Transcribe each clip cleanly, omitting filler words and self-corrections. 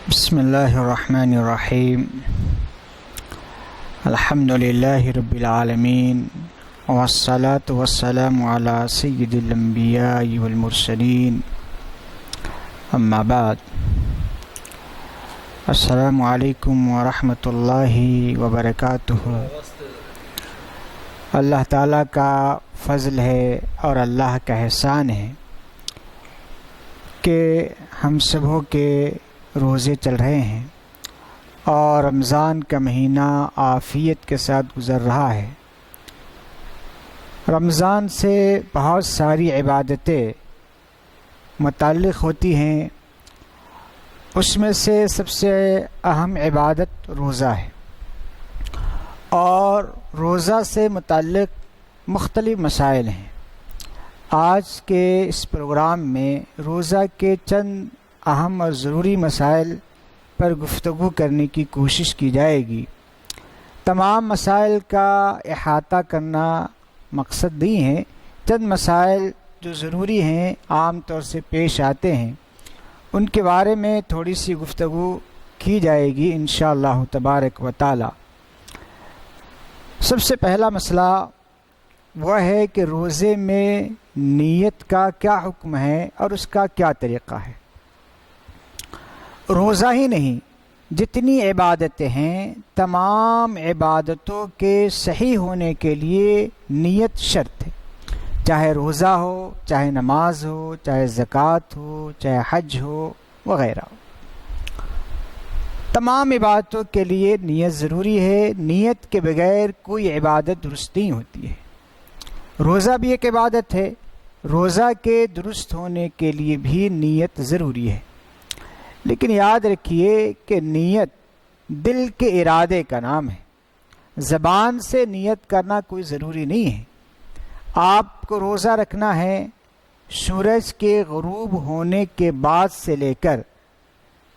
بسم اللہ الرحمن الرحیم الحمد للہ رب العالمین والصلاة والسلام علی سید الانبیاء والمرسلین اما بعد السلام علیکم ورحمۃ اللہ وبرکاتہ۔ اللہ تعالیٰ کا فضل ہے اور اللہ کا احسان ہے کہ ہم سبوں کے روزے چل رہے ہیں اور رمضان کا مہینہ عافیت کے ساتھ گزر رہا ہے۔ رمضان سے بہت ساری عبادتیں متعلق ہوتی ہیں، اس میں سے سب سے اہم عبادت روزہ ہے، اور روزہ سے متعلق مختلف مسائل ہیں۔ آج کے اس پروگرام میں روزہ کے چند اہم اور ضروری مسائل پر گفتگو کرنے کی کوشش کی جائے گی۔ تمام مسائل کا احاطہ کرنا مقصد نہیں ہے، چند مسائل جو ضروری ہیں، عام طور سے پیش آتے ہیں، ان کے بارے میں تھوڑی سی گفتگو کی جائے گی انشاءاللہ تبارک و تعالی۔ سب سے پہلا مسئلہ وہ ہے کہ روزے میں نیت کا کیا حکم ہے اور اس کا کیا طریقہ ہے۔ روزہ ہی نہیں، جتنی عبادتیں ہیں، تمام عبادتوں کے صحیح ہونے کے لیے نیت شرط ہے، چاہے روزہ ہو، چاہے نماز ہو، چاہے زکوٰۃ ہو، چاہے حج ہو وغیرہ۔ تمام عبادتوں کے لیے نیت ضروری ہے، نیت کے بغیر کوئی عبادت درست نہیں ہوتی ہے۔ روزہ بھی ایک عبادت ہے، روزہ کے درست ہونے کے لیے بھی نیت ضروری ہے، لیکن یاد رکھیے کہ نیت دل کے ارادے کا نام ہے، زبان سے نیت کرنا کوئی ضروری نہیں ہے۔ آپ کو روزہ رکھنا ہے، سورج کے غروب ہونے کے بعد سے لے کر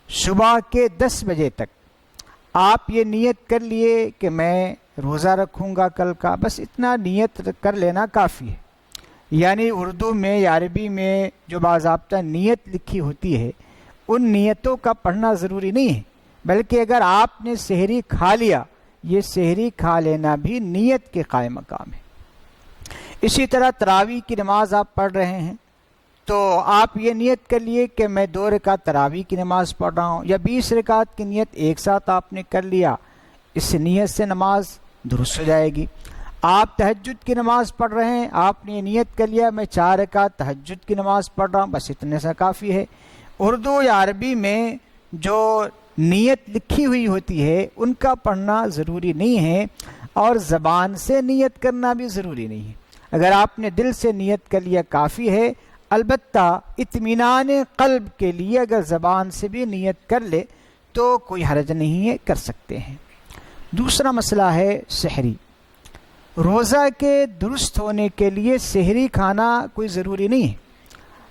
صبح کے 10 بجے تک آپ یہ نیت کر لیے کہ میں روزہ رکھوں گا کل کا، بس اتنا نیت کر لینا کافی ہے۔ یعنی اردو میں یا عربی میں جو باضابطہ نیت لکھی ہوتی ہے، ان نیتوں کا پڑھنا ضروری نہیں ہے، بلکہ اگر آپ نے سحری کھا لیا، یہ سحری کھا لینا بھی نیت کے قائم مقام ہے۔ اسی طرح تراویح کی نماز آپ پڑھ رہے ہیں تو آپ یہ نیت کر لیے کہ میں 2 رکعت تراویح کی نماز پڑھ رہا ہوں، یا 20 رکعت کی نیت ایک ساتھ آپ نے کر لیا، اس نیت سے نماز درست ہو جائے گی۔ آپ تہجد کی نماز پڑھ رہے ہیں، آپ نے یہ نیت کر لیا میں 4 رکعت تہجد کی نماز پڑھ رہا ہوں، بس اتنے سے کافی ہے۔ اردو یا عربی میں جو نیت لکھی ہوئی ہوتی ہے ان کا پڑھنا ضروری نہیں ہے، اور زبان سے نیت کرنا بھی ضروری نہیں ہے۔ اگر آپ نے دل سے نیت کر لیا کافی ہے، البتہ اطمینان قلب کے لیے اگر زبان سے بھی نیت کر لے تو کوئی حرج نہیں ہے، کر سکتے ہیں۔ دوسرا مسئلہ ہے سحری۔ روزہ کے درست ہونے کے لیے سحری کھانا کوئی ضروری نہیں ہے،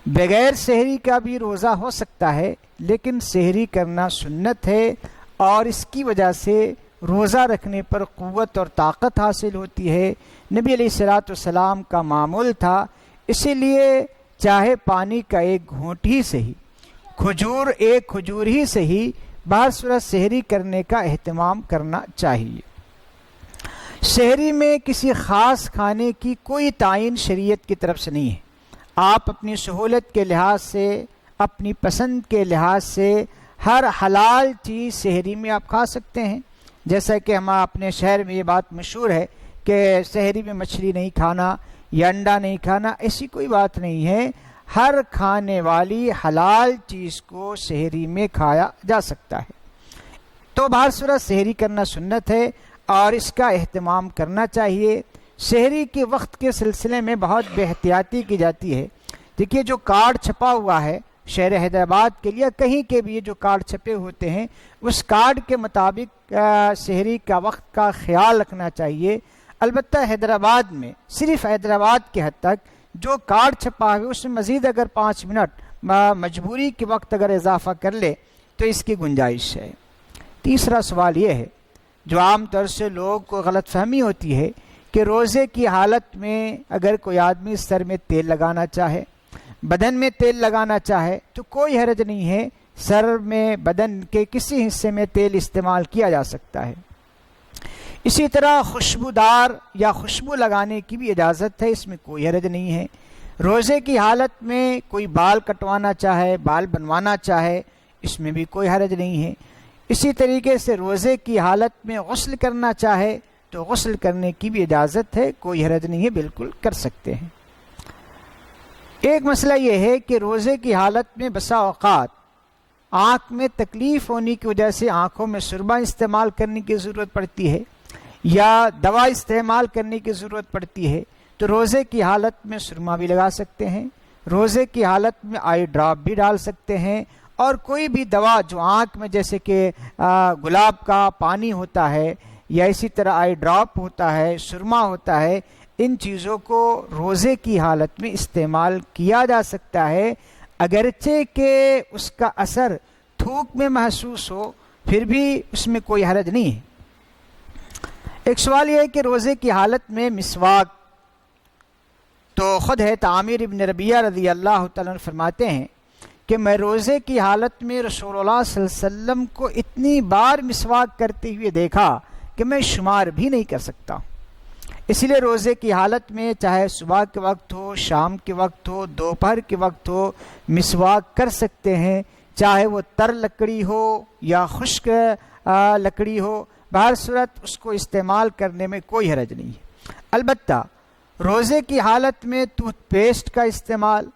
بغیر سحری کا بھی روزہ ہو سکتا ہے، لیکن سحری کرنا سنت ہے، اور اس کی وجہ سے روزہ رکھنے پر قوت اور طاقت حاصل ہوتی ہے۔ نبی علیہ الصلوۃ والسلام کا معمول تھا، اسی لیے چاہے پانی کا ایک گھونٹ ہی صحیح، ایک کھجور ہی صحیح، بہر صورت سحری کرنے کا اہتمام کرنا چاہیے۔ سحری میں کسی خاص کھانے کی کوئی تعین شریعت کی طرف سے نہیں ہے، آپ اپنی سہولت کے لحاظ سے، اپنی پسند کے لحاظ سے ہر حلال چیز سحری میں آپ کھا سکتے ہیں۔ جیسا کہ ہم اپنے شہر میں یہ بات مشہور ہے کہ سحری میں مچھلی نہیں کھانا یا انڈا نہیں کھانا، ایسی کوئی بات نہیں ہے، ہر کھانے والی حلال چیز کو سحری میں کھایا جا سکتا ہے۔ تو بہر صورت سحری کرنا سنت ہے اور اس کا اہتمام کرنا چاہیے۔ سحری کے وقت کے سلسلے میں بہت بے احتیاطی کی جاتی ہے۔ دیکھیے جو کارڈ چھپا ہوا ہے شہر حیدرآباد کے لیے، کہیں کے بھی جو کارڈ چھپے ہوتے ہیں، اس کارڈ کے مطابق سحری کا وقت کا خیال رکھنا چاہیے۔ البتہ حیدرآباد میں، صرف حیدرآباد کے حد تک جو کارڈ چھپا ہے اس میں مزید اگر 5 منٹ مجبوری کے وقت اگر اضافہ کر لے تو اس کی گنجائش ہے۔ تیسرا سوال یہ ہے جو عام طور سے لوگوں کو غلط فہمی ہوتی ہے کہ روزے کی حالت میں اگر کوئی آدمی سر میں تیل لگانا چاہے، بدن میں تیل لگانا چاہے تو کوئی حرج نہیں ہے سر میں بدن کے کسی حصے میں تیل استعمال کیا جا سکتا ہے۔ اسی طرح خوشبودار یا خوشبو لگانے کی بھی اجازت ہے، اس میں کوئی حرج نہیں ہے۔ روزے کی حالت میں کوئی بال کٹوانا چاہے، بال بنوانا چاہے، اس میں بھی کوئی حرج نہیں ہے۔ اسی طریقے سے روزے کی حالت میں غسل کرنا چاہے تو غسل کرنے کی بھی اجازت ہے، کوئی حرج نہیں ہے، بالکل کر سکتے ہیں۔ ایک مسئلہ یہ ہے کہ روزے کی حالت میں بسا اوقات آنکھ میں تکلیف ہونے کی وجہ سے آنکھوں میں سرما استعمال کرنے کی ضرورت پڑتی ہے یا دوا استعمال کرنے کی ضرورت پڑتی ہے، تو روزے کی حالت میں سرما بھی لگا سکتے ہیں، روزے کی حالت میں آئی ڈراپ بھی ڈال سکتے ہیں، اور کوئی بھی دوا جو آنکھ میں جیسے کہ گلاب کا پانی ہوتا ہے یا اسی طرح آئی ڈراپ ہوتا ہے، سرما ہوتا ہے، ان چیزوں کو روزے کی حالت میں استعمال کیا جا سکتا ہے، اگرچہ کہ اس کا اثر تھوک میں محسوس ہو، پھر بھی اس میں کوئی حرج نہیں ہے۔ ایک سوال یہ ہے کہ روزے کی حالت میں مسواک، تو خود ہے عامر ابن ربیعہ رضی اللہ تعالیٰ عنہ فرماتے ہیں کہ میں روزے کی حالت میں رسول اللہ صلی اللہ علیہ وسلم کو اتنی بار مسواک کرتے ہوئے دیکھا کہ میں شمار بھی نہیں کر سکتا۔ اس لیے روزے کی حالت میں چاہے صبح کے وقت ہو، شام کے وقت ہو، دوپہر کے وقت ہو، مسواک کر سکتے ہیں، چاہے وہ تر لکڑی ہو یا خشک لکڑی ہو، بہر صورت اس کو استعمال کرنے میں کوئی حرج نہیں ہے۔ البتہ روزے کی حالت میں ٹوتھ پیسٹ کا استعمال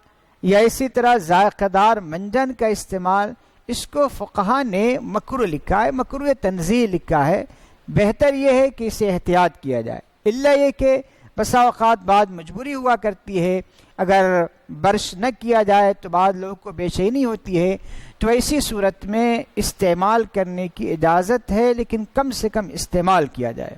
یا اسی طرح ذائقہ دار منجن کا استعمال، اس کو فقہا نے مکروہ لکھا ہے، مکروہ تنزیہ لکھا ہے۔ بہتر یہ ہے کہ اسے احتیاط کیا جائے، الا یہ کہ بسا اوقات بعد مجبوری ہوا کرتی ہے، اگر برش نہ کیا جائے تو بعض لوگوں کو بے چینی ہوتی ہے، تو ایسی صورت میں استعمال کرنے کی اجازت ہے، لیکن کم سے کم استعمال کیا جائے۔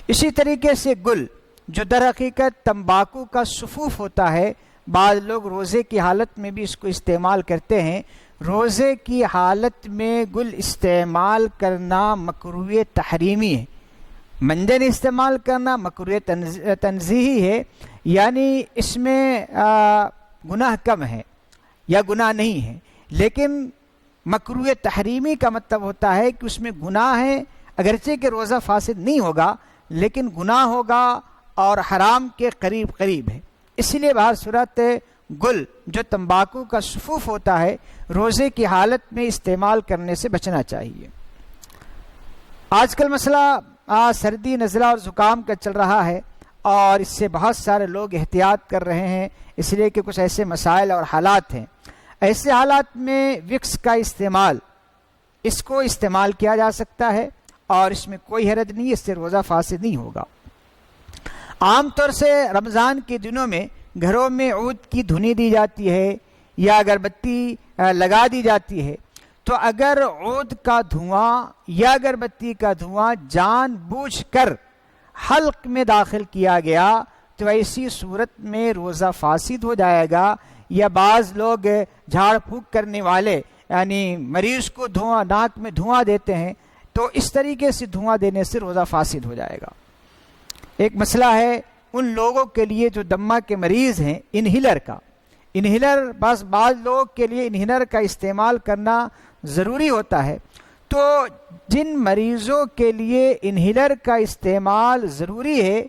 اسی طریقے سے گل، جو در حقیقت تمباکو کا صفوف ہوتا ہے، بعض لوگ روزے کی حالت میں بھی اس کو استعمال کرتے ہیں۔ روزے کی حالت میں گل استعمال کرنا مکروہ تحریمی ہے، منجن استعمال کرنا مکروہ تنزیہی ہے، یعنی اس میں گناہ کم ہے یا گناہ نہیں ہے، لیکن مکروہ تحریمی کا مطلب ہوتا ہے کہ اس میں گناہ ہے، اگرچہ کہ روزہ فاسد نہیں ہوگا لیکن گناہ ہوگا اور حرام کے قریب قریب ہے۔ اس لیے بہر صورت گل جو تمباکو کا صفوف ہوتا ہے، روزے کی حالت میں استعمال کرنے سے بچنا چاہیے۔ آج کل مسئلہ سردی نزلہ اور زکام کا چل رہا ہے، اور اس سے بہت سارے لوگ احتیاط کر رہے ہیں، اس لیے کہ کچھ ایسے مسائل اور حالات ہیں۔ ایسے حالات میں وکس کا استعمال، اس کو استعمال کیا جا سکتا ہے اور اس میں کوئی حرج نہیں، اس سے روزہ فاسد نہیں ہوگا۔ عام طور سے رمضان کے دنوں میں گھروں میں عود کی دھنی دی جاتی ہے یا اگربتی لگا دی جاتی ہے، تو اگر عود کا دھواں یا اگربتی کا دھواں جان بوجھ کر حلق میں داخل کیا گیا تو ایسی صورت میں روزہ فاسد ہو جائے گا، یا بعض لوگ جھاڑ پھونک کرنے والے یعنی مریض کو دھواں ناک میں دھواں دیتے ہیں، تو اس طریقے سے دھواں دینے سے روزہ فاسد ہو جائے گا۔ ایک مسئلہ ہے ان لوگوں کے لیے جو دمہ کے مریض ہیں، انہیلر کا، انہیلر بعض لوگوں کے لیے انہیلر کا استعمال کرنا ضروری ہوتا ہے، تو جن مریضوں کے لیے انہیلر کا استعمال ضروری ہے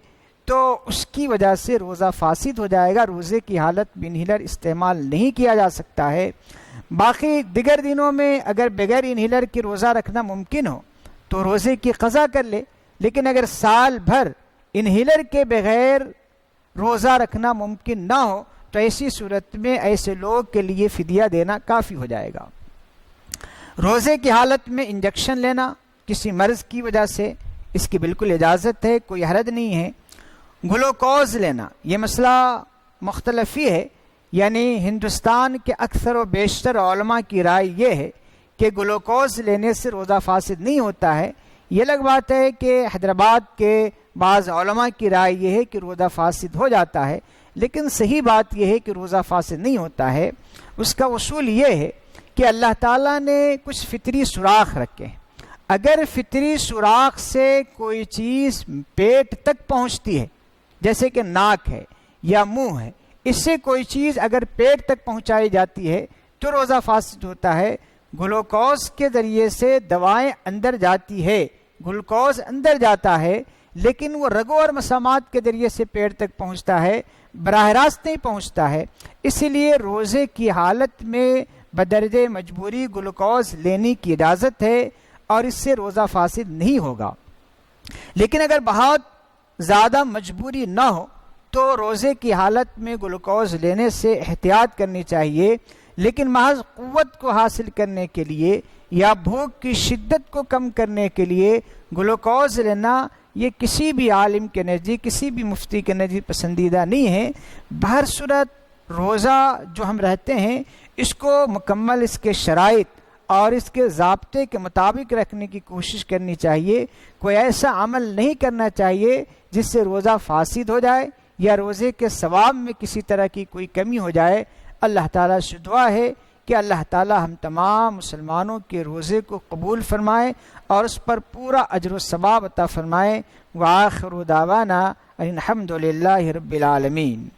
تو اس کی وجہ سے روزہ فاسد ہو جائے گا، روزے کی حالت میں انہیلر استعمال نہیں کیا جا سکتا ہے۔ باقی دیگر دنوں میں اگر بغیر انہیلر کے روزہ رکھنا ممکن ہو تو روزے کی قضا کر لے، لیکن اگر سال بھر انہیلر کے بغیر روزہ رکھنا ممکن نہ ہو تو ایسی صورت میں ایسے لوگ کے لیے فدیہ دینا کافی ہو جائے گا۔ روزے کی حالت میں انجیکشن لینا کسی مرض کی وجہ سے، اس کی بالکل اجازت ہے، کوئی حرج نہیں ہے۔ گلوکوز لینا، یہ مسئلہ مختلف ہی ہے، یعنی ہندوستان کے اکثر و بیشتر علماء کی رائے یہ ہے کہ گلوکوز لینے سے روزہ فاسد نہیں ہوتا ہے۔ یہ الگ بات ہے کہ حیدرآباد کے بعض علماء کی رائے یہ ہے کہ روزہ فاسد ہو جاتا ہے، لیکن صحیح بات یہ ہے کہ روزہ فاسد نہیں ہوتا ہے۔ اس کا اصول یہ ہے کہ اللہ تعالیٰ نے کچھ فطری سوراخ رکھے ہیں، اگر فطری سوراخ سے کوئی چیز پیٹ تک پہنچتی ہے، جیسے کہ ناک ہے یا منہ ہے، اس سے کوئی چیز اگر پیٹ تک پہنچائی جاتی ہے تو روزہ فاسد ہوتا ہے۔ گلوکوز کے ذریعے سے دوائیں اندر جاتی ہے، گلوکوز اندر جاتا ہے، لیکن وہ رگوں اور مسامات کے ذریعے سے پیٹ تک پہنچتا ہے، براہ راست نہیں پہنچتا ہے۔ اسی لیے روزے کی حالت میں بدرجہ مجبوری گلوکوز لینے کی اجازت ہے اور اس سے روزہ فاسد نہیں ہوگا۔ لیکن اگر بہت زیادہ مجبوری نہ ہو تو روزے کی حالت میں گلوکوز لینے سے احتیاط کرنی چاہیے، لیکن محض قوت کو حاصل کرنے کے لیے یا بھوک کی شدت کو کم کرنے کے لیے گلوکوز لینا یہ کسی بھی عالم کے نزدیک، کسی بھی مفتی کے نزدیک پسندیدہ نہیں ہے۔ بہر صورت روزہ جو ہم رہتے ہیں اس کو مکمل اس کے شرائط اور اس کے ضابطے کے مطابق رکھنے کی کوشش کرنی چاہیے۔ کوئی ایسا عمل نہیں کرنا چاہیے جس سے روزہ فاسد ہو جائے یا روزے کے ثواب میں کسی طرح کی کوئی کمی ہو جائے۔ اللہ تعالیٰ سے دعا ہے کہ اللہ تعالیٰ ہم تمام مسلمانوں کے روزے کو قبول فرمائے اور اس پر پورا اجر و ثواب عطا فرمائے۔ وآخر دعوانا ان الحمد للہ رب العالمین۔